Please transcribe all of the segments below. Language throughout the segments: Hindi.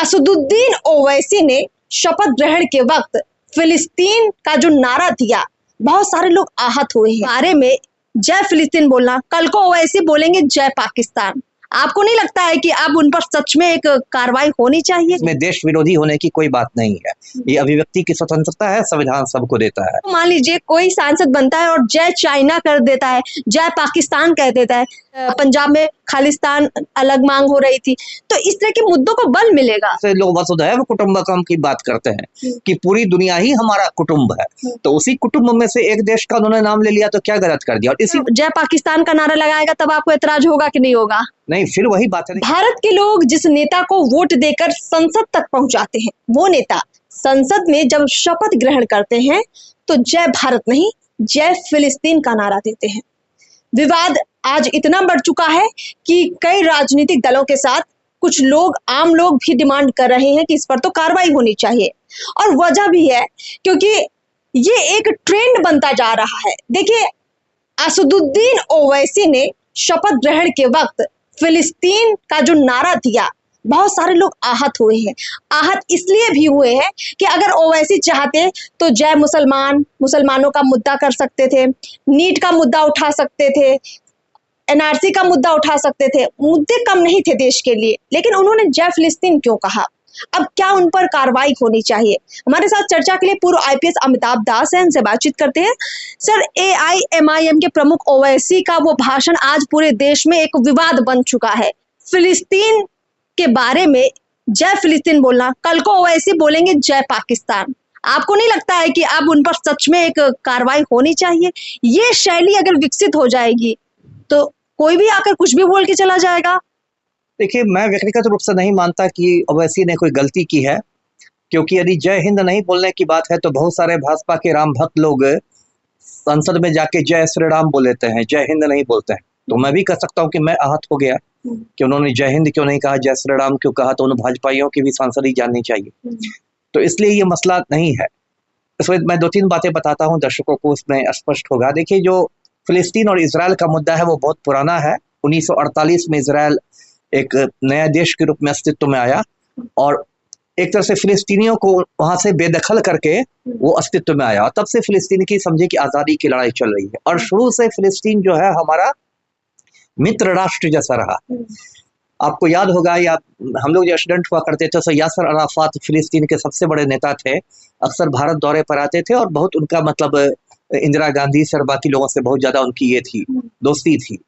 असदुद्दीन ओवैसी ने शपथ ग्रहण के वक्त फिलिस्तीन का जो नारा दिया, बहुत सारे लोग आहत हुए हैं। बारे में जय फिलिस्तीन बोलना, कल को ओवैसी बोलेंगे जय पाकिस्तान। आपको नहीं लगता है कि अब उन पर सच में एक कार्रवाई होनी चाहिए? इसमें देश विरोधी होने की कोई बात नहीं है। ये अभिव्यक्ति की स्वतंत्रता है, संविधान सबको देता है। मान लीजिए कोई सांसद बनता है और जय चाइना कर देता है, जय पाकिस्तान कह देता है, पंजाब में खालिस्तान अलग मांग हो रही थी, तो इस तरह के मुद्दों को बल मिलेगा। लोग वसुधैव कुटुंबकम की बात करते हैं कि पूरी दुनिया ही हमारा कुटुंब है, तो उसी कुटुंब में से एक देश का उन्होंने नाम ले लिया, तो क्या गलत कर दिया? और इसी जय पाकिस्तान का नारा लगाएगा तब आपको एतराज होगा कि नहीं होगा? नहीं, फिर वही बात है। भारत के लोग जिस नेता को वोट देकर संसद तक पहुंचाते हैं, वो नेता संसद में जब शपथ ग्रहण करते हैं तो जय भारत नहीं, जय फिलिस्तीन का नारा देते हैं। विवाद आज इतना बढ़ चुका है कि कई राजनीतिक दलों के साथ कुछ लोग, आम लोग भी डिमांड कर रहे हैं कि इस पर तो कार्रवाई होनी चाहिए। और वजह भी है क्योंकि ये एक ट्रेंड बनता जा रहा है। देखिए, असदुद्दीन ओवैसी ने शपथ ग्रहण के वक्त फिलिस्तीन का जो नारा दिया, बहुत सारे लोग आहत हुए हैं। आहत इसलिए भी हुए हैं कि अगर ओवैसी चाहते तो जय मुसलमान, मुसलमानों का मुद्दा कर सकते थे, नीट का मुद्दा उठा सकते थे, एनआरसी का मुद्दा उठा सकते थे, मुद्दे कम नहीं थे देश के लिए, लेकिन उन्होंने जय फिलिस्तीन क्यों कहा? अब क्या उन पर कार्रवाई होनी चाहिए? हमारे साथ चर्चा के लिए पूर्व आईपीएस अमिताभ दास हैं, उनसे बातचीत करते हैं। सर, एआईएमआईएम के प्रमुख ओवैसी का वो भाषण आज पूरे देश में एक विवाद बन चुका है। फिलिस्तीन के बारे में जय फिलिस्तीन बोलना, कल को ओवैसी बोलेंगे जय पाकिस्तान। आपको नहीं लगता है कि अब उन पर सच में एक कार्रवाई होनी चाहिए? ये शैली अगर विकसित हो जाएगी तो कोई भी आकर कुछ भी बोल के चला जाएगा। देखिए, मैं व्यक्तिगत रूप से नहीं मानता कि ओवैसी ने कोई गलती की है, क्योंकि यदि जय हिंद नहीं बोलने की बात है तो बहुत सारे भाजपा के राम भक्त लोग संसद में जाके जय श्री राम बोल लेते हैं, जय हिंद नहीं बोलते हैं। तो मैं भी कह सकता हूँ कि मैं आहत हो गया कि उन्होंने जय हिंद क्यों नहीं कहा, जय श्री राम क्यों कहा, तो उन भाजपाइयों की भी सांसदी जाननी चाहिए। तो इसलिए ये मसला नहीं है। इसमें मैं 2-3 बातें बताता हूँ, दर्शकों को उसमें स्पष्ट होगा। देखिए, जो फिलिस्तीन और इजराइल का मुद्दा है वो बहुत पुराना है। 1948 में इजराइल एक नया देश के रूप में अस्तित्व में आया और एक तरह से फिलिस्तीनियों को वहां से बेदखल करके वो अस्तित्व में आया। तब से फिलिस्तीन की, समझे कि आजादी की लड़ाई चल रही है और शुरू से फिलिस्तीन जो है हमारा मित्र राष्ट्र जैसा रहा। आपको याद होगा, या हम लोग जो स्टूडेंट हुआ करते थे तो यासर अराफात फिलिस्तीन के सबसे बड़े नेता थे, अक्सर भारत दौरे पर आते थे और बहुत उनका मतलब इंदिरा गांधी से और बाकी लोगों से बहुत ज्यादा उनकी ये थी, दोस्ती थी।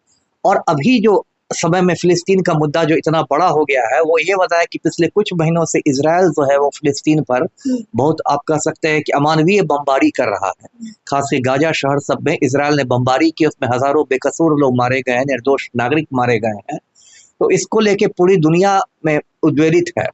और अभी जो समय में फिलिस्तीन का मुद्दा जो इतना बड़ा हो गया है वो ये वजह है कि पिछले कुछ महीनों से इजराइल जो है वो फिलिस्तीन पर बहुत, आप कह सकते हैं कि अमानवीय बमबारी कर रहा है। खासकर गाजा शहर सब में इजराइल ने बमबारी की, उसमें हजारों बेकसूर लोग मारे गए हैं, निर्दोष नागरिक मारे गए हैं। तो इसको लेके पूरी दुनिया में उद्वेलित है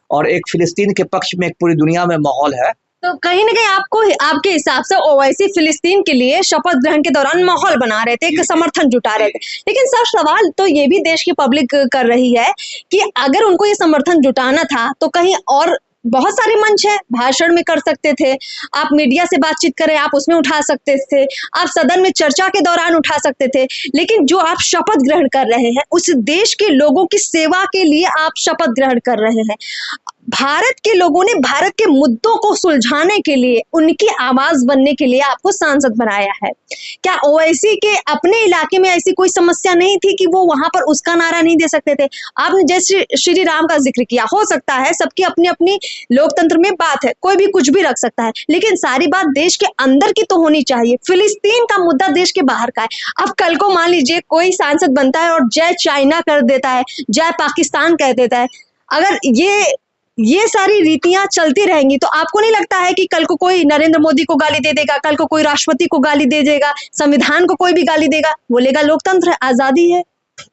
और एक फिलिस्तीन के पक्ष में एक पूरी दुनिया में माहौल है। तो कहीं ना कहीं आपको, आपके हिसाब से ओवैसी फिलिस्तीन के लिए शपथ ग्रहण के दौरान माहौल बना रहे थे, एक समर्थन जुटा रहे थे। लेकिन सर, सवाल तो ये भी देश की पब्लिक कर रही है कि अगर उनको ये समर्थन जुटाना था तो कहीं और बहुत सारे मंच है, भाषण में कर सकते थे, आप मीडिया से बातचीत करें, आप उसमें उठा सकते थे, आप सदन में चर्चा के दौरान उठा सकते थे। लेकिन जो आप शपथ ग्रहण कर रहे हैं, उस देश के लोगों की सेवा के लिए आप शपथ ग्रहण कर रहे हैं। भारत के लोगों ने भारत के मुद्दों को सुलझाने के लिए, उनकी आवाज बनने के लिए आपको सांसद बनाया है। क्या ओवैसी के अपने इलाके में ऐसी कोई समस्या नहीं थी कि वो वहां पर उसका नारा नहीं दे सकते थे? आपने जैसे श्री राम का जिक्र किया, हो सकता है सबकी अपनी अपनी लोकतंत्र में बात है, कोई भी कुछ भी रख सकता है, लेकिन सारी बात देश के अंदर की तो होनी चाहिए। फिलिस्तीन का मुद्दा देश के बाहर का है। अब कल को मान लीजिए कोई सांसद बनता है और जय चाइना कर देता है, जय पाकिस्तान कह देता है। अगर ये सारी रीतियां चलती रहेंगी तो आपको नहीं लगता है कि कल को कोई नरेंद्र मोदी को गाली दे देगा, कल को कोई राष्ट्रपति को गाली दे देगा, संविधान को कोई भी गाली देगा, बोलेगा लोकतंत्र है, आजादी है?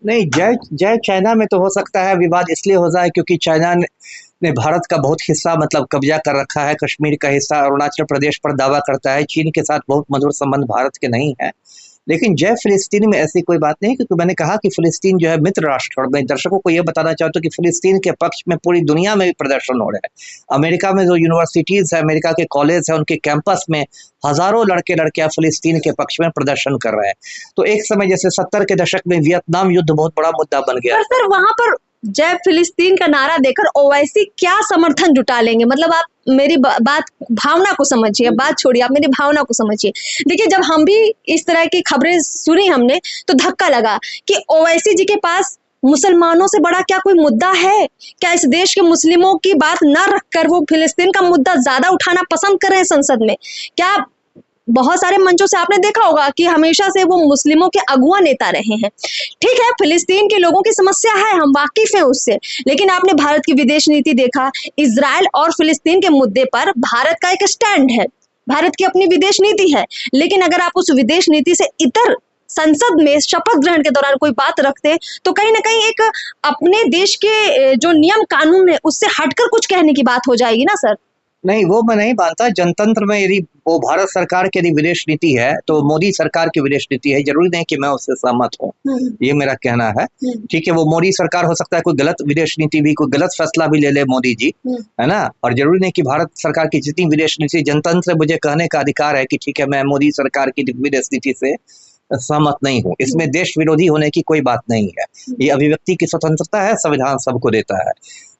नहीं, जय चाइना में तो हो सकता है विवाद इसलिए हो जाए क्योंकि चाइना ने भारत का बहुत हिस्सा मतलब कब्जा कर रखा है, कश्मीर का हिस्सा, अरुणाचल प्रदेश पर दावा करता है। चीन के साथ बहुत मधुर संबंध भारत के नहीं है। लेकिन जय फिलिस्तीन में ऐसी कोई बात नहीं, क्योंकि मैंने कहा कि फिलिस्तीन जो है मित्र राष्ट्र, और मैं दर्शकों को यह बताना चाहता हूँ कि फिलिस्तीन के पक्ष में पूरी दुनिया में भी प्रदर्शन हो रहे हैं। अमेरिका में जो यूनिवर्सिटीज है, अमेरिका के कॉलेज है, उनके कैंपस में हजारों लड़के लड़कियां फिलिस्तीन के पक्ष में प्रदर्शन कर रहे हैं। तो एक समय जैसे 70 के दशक में वियतनाम युद्ध बहुत बड़ा मुद्दा बन गया। सर, वहां पर जय फिलिस्तीन का नारा देकर ओवैसी क्या समर्थन जुटा लेंगे? मतलब आप मेरी बात भावना को समझिए, बात छोड़िए, आप मेरी भावना को समझिए। देखिए, जब हम भी इस तरह की खबरें सुनी हमने तो धक्का लगा कि ओवैसी जी के पास मुसलमानों से बड़ा क्या कोई मुद्दा है? क्या इस देश के मुस्लिमों की बात न रखकर वो फिलिस्तीन का मुद्दा ज्यादा उठाना पसंद कर रहे हैं संसद में? क्या बहुत सारे मंचों से आपने देखा होगा कि हमेशा से वो मुस्लिमों के अगुआ नेता रहे हैं। ठीक है, फिलिस्तीन के लोगों की समस्या है, हम वाकिफ हैं उससे, लेकिन आपने भारत की विदेश नीति देखा, इजराइल और फिलिस्तीन के मुद्दे पर भारत का एक स्टैंड है, भारत की अपनी विदेश नीति है। लेकिन अगर आप उस विदेश नीति से इतर संसद में शपथ ग्रहण के दौरान कोई बात रखते तो कहीं ना कहीं एक अपने देश के जो नियम कानून है उससे हटकर कुछ कहने की बात हो जाएगी ना सर। नहीं, वो मैं नहीं मानता। जनतंत्र में यदि वो भारत सरकार की यदि विदेश नीति है तो मोदी सरकार की विदेश नीति है, जरूरी नहीं कि मैं उससे सहमत हूँ, ये मेरा कहना है। ठीक है, वो मोदी सरकार हो सकता है कोई गलत विदेश नीति भी, कोई गलत फैसला भी ले ले मोदी जी, है ना, और जरूरी नहीं कि भारत सरकार की जितनी विदेश नीति, जनतंत्र से मुझे कहने का अधिकार है कि ठीक है मैं मोदी सरकार की विदेश नीति से सहमत नहीं हूँ, इसमें देश विरोधी होने की कोई बात नहीं है, ये अभिव्यक्ति की स्वतंत्रता है, संविधान सबको देता है।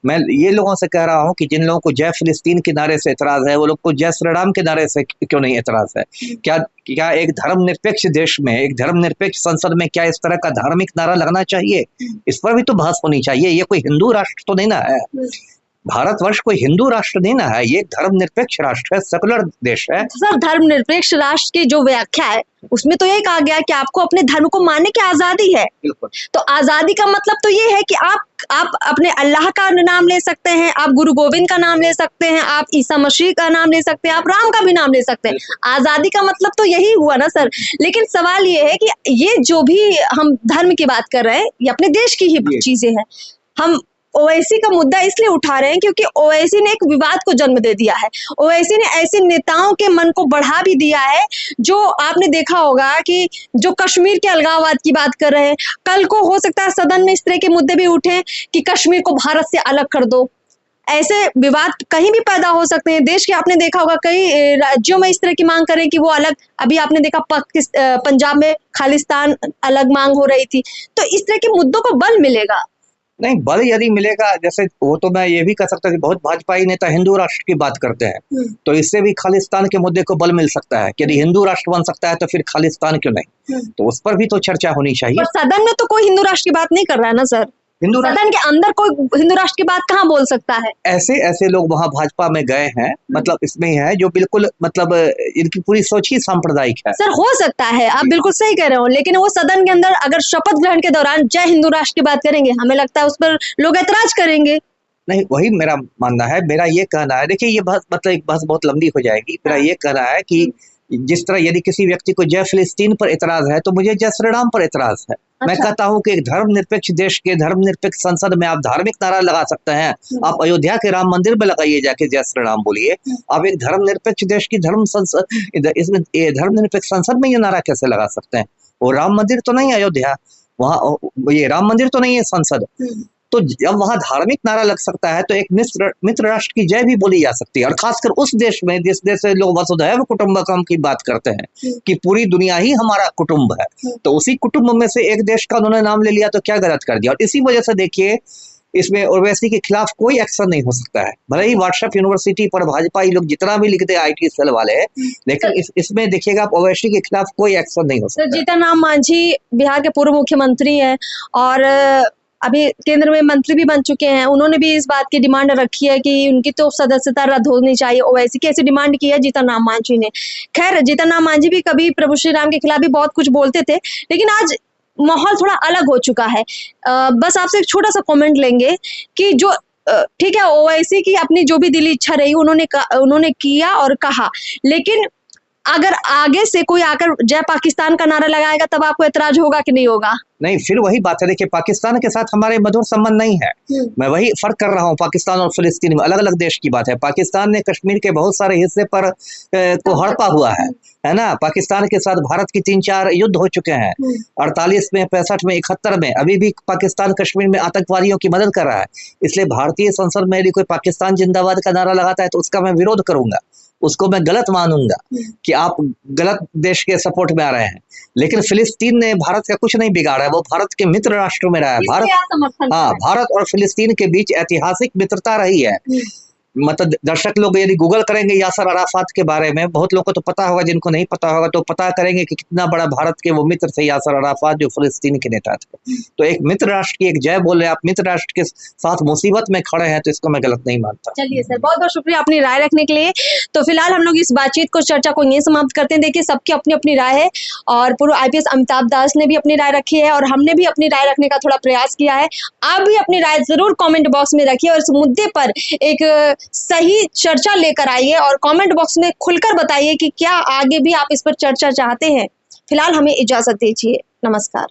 मैं ये लोगों से कह रहा हूँ कि जिन लोगों को जय फिलिस्तीन के नारे से एतराज है वो लोग को जय श्री राम के नारे से क्यों नहीं एतराज है? क्या एक धर्मनिरपेक्ष देश में, एक धर्मनिरपेक्ष संसद में क्या इस तरह का धार्मिक नारा लगना चाहिए? इस पर भी तो बहस होनी चाहिए। ये कोई हिंदू राष्ट्र तो नहीं ना है, भारतवर्ष कोई हिंदू राष्ट्र नहीं ना है, ये धर्मनिरपेक्ष राष्ट्र है, सेकुलर देश है। सर, धर्मनिरपेक्ष राष्ट्र की जो व्याख्या है उसमें तो ये कहा गया कि आपको अपने धर्म को मानने की आजादी है। तो आजादी का मतलब तो ये है कि आप अपने अल्लाह का नाम ले सकते हैं, आप गुरु गोविंद का नाम ले सकते हैं, आप ईसा मसीह का नाम ले सकते हैं, आप राम का भी नाम ले सकते हैं। आजादी का मतलब तो यही हुआ ना सर। लेकिन सवाल ये है कि ये जो भी हम धर्म की बात कर रहे हैं ये अपने देश की ही चीजें हैं। हम ओवैसी का मुद्दा इसलिए उठा रहे हैं क्योंकि ओवैसी ने एक विवाद को जन्म दे दिया है। ओवैसी ने ऐसे नेताओं के मन को बढ़ा भी दिया है जो आपने देखा होगा कि जो कश्मीर के अलगाववाद की बात कर रहे हैं, कल को हो सकता है सदन में इस तरह के मुद्दे भी उठे कि कश्मीर को भारत से अलग कर दो। ऐसे विवाद कहीं भी पैदा हो सकते हैं देश के। आपने देखा होगा कई राज्यों में इस तरह की मांग करें कि वो अलग, अभी आपने देखा पंजाब में खालिस्तान अलग मांग हो रही थी। तो इस तरह के मुद्दों को बल मिलेगा। नहीं, बल यदि मिलेगा, जैसे वो तो मैं ये भी कह सकता हूँ कि बहुत भाजपाई नेता हिंदू राष्ट्र की बात करते हैं, तो इससे भी खालिस्तान के मुद्दे को बल मिल सकता है कि यदि हिंदू राष्ट्र बन सकता है तो फिर खालिस्तान क्यों नहीं, तो उस पर भी तो चर्चा होनी चाहिए। सदन में तो कोई हिंदू राष्ट्र की बात नहीं कर रहा है ना सर। सदन के अंदर कोई हिंदू राष्ट्र की बात कहाँ बोल सकता है? ऐसे लोग वहां भाजपा में गए हैं, मतलब इसमें है जो बिल्कुल मतलब इनकी पूरी सोच ही सांप्रदायिक है। सर हो सकता है, आप बिल्कुल सही कह रहे हो, लेकिन वो सदन के अंदर अगर शपथ ग्रहण के दौरान जय हिंदू राष्ट्र की बात करेंगे, हमें लगता है उस पर लोग ऐतराज करेंगे। नहीं, वही मेरा मानना है, मेरा ये कहना है। देखिए, ये बहस मतलब एक बहस बहुत लंबी हो जाएगी। मेरा ये कहना है कि जिस तरह यदि किसी व्यक्ति को जय फिलिस्तीन पर एतराज है तो मुझे जय श्री राम पर एतराज है। मैं कहता हूं कि एक धर्मनिरपेक्ष देश के धर्मनिरपेक्ष संसद में आप धार्मिक नारा लगा सकते हैं। आप अयोध्या के राम मंदिर में लगाइए, जाके जय श्री राम बोलिए। आप एक धर्मनिरपेक्ष देश की इसमें धर्मनिरपेक्ष संसद में ये नारा कैसे लगा सकते हैं? वो राम मंदिर तो नहीं अयोध्या, वहाँ ये राम मंदिर तो नहीं है संसद। तो जब वहां धार्मिक नारा लग सकता है तो एक मित्र राष्ट्र की जय भी बोली जा सकती है, और खासकर उस देश में जिस देश से लोग वसुधैव कुटुंबकम की बात करते हैं कि पूरी दुनिया ही हमारा कुटुंब है, तो उसी कुटुंब में से एक देश का उन्होंने नाम ले लिया तो क्या गलत कर दिया। और इसी वजह से देखिए, इसमें ओवैसी के खिलाफ कोई एक्शन नहीं हो सकता है। भले ही व्हाट्सएप यूनिवर्सिटी पर भाजपा लोग जितना भी लिखते हैं IT सेल वाले, लेकिन इसमें देखिएगा आप ओवैसी के खिलाफ कोई एक्शन नहीं हो सकता। जीतन राम मांझी बिहार के पूर्व मुख्यमंत्री हैं और अभी केंद्र में मंत्री भी बन चुके हैं। उन्होंने भी इस बात की डिमांड रखी है कि उनकी तो सदस्यता रद्द होनी चाहिए। ओवैसी की ऐसी डिमांड की है जीतन राम मांझी ने। खैर, जीतन राम मांझी भी कभी प्रभु श्री राम के खिलाफ भी बहुत कुछ बोलते थे, लेकिन आज माहौल थोड़ा अलग हो चुका है। बस आपसे एक छोटा सा कमेंट लेंगे कि जो ठीक है, ओवैसी की अपनी जो भी दिली इच्छा रही उन्होंने किया और कहा, लेकिन अगर आगे से कोई आकर जय पाकिस्तान का नारा लगाएगा तब आपको एतराज होगा कि नहीं होगा? नहीं, फिर वही बात है। देखिए, पाकिस्तान के साथ हमारे मधुर संबंध नहीं है। मैं वही फर्क कर रहा हूँ, पाकिस्तान और फिलिस्तीन में अलग अलग देश की बात है। पाकिस्तान ने कश्मीर के बहुत सारे हिस्से पर को हड़पा हुआ है ना। पाकिस्तान के साथ भारत की 3-4 युद्ध हो चुके हैं, 48 में, 65 में, 71 में। अभी भी पाकिस्तान कश्मीर में आतंकवादियों की मदद कर रहा है। इसलिए भारतीय संसद में यदि कोई पाकिस्तान जिंदाबाद का नारा लगाता है तो उसका मैं विरोध करूंगा। उसको मैं गलत मानूंगा कि आप गलत देश के सपोर्ट में आ रहे हैं। लेकिन फिलिस्तीन ने भारत का कुछ नहीं बिगाड़ा है, वो भारत के मित्र राष्ट्र में रहा है। भारत और फिलिस्तीन के बीच ऐतिहासिक मित्रता रही है। मतलब दर्शक लोग यदि गूगल करेंगे यासर अराफात के बारे में, बहुत लोगों को तो पता होगा, जिनको नहीं पता होगा तो पता करेंगे कि कितना बड़ा भारत के वो मित्र थे यासर अराफात, जो फिलिस्तीन के नेता थे। तो एक मित्र राष्ट्र की एक जय बोले, आप मित्र राष्ट्र के साथ मुसीबत में खड़े हैं, तो इसको मैं गलत नहीं मानता। चलिए सर, बहुत बहुत शुक्रिया अपनी राय रखने के लिए। तो फिलहाल हम लोग इस बातचीत को, चर्चा को यहीं समाप्त करते हैं। देखिए, सबकी अपनी अपनी राय है और पूर्व IPS अमिताभ दास ने भी अपनी राय रखी है और हमने भी अपनी राय रखने का थोड़ा प्रयास किया है। आप भी अपनी राय जरूर कमेंट बॉक्स में रखिए और इस मुद्दे पर एक सही चर्चा लेकर आइए और कमेंट बॉक्स में खुलकर बताइए कि क्या आगे भी आप इस पर चर्चा चाहते हैं। फिलहाल हमें इजाजत दीजिए। नमस्कार।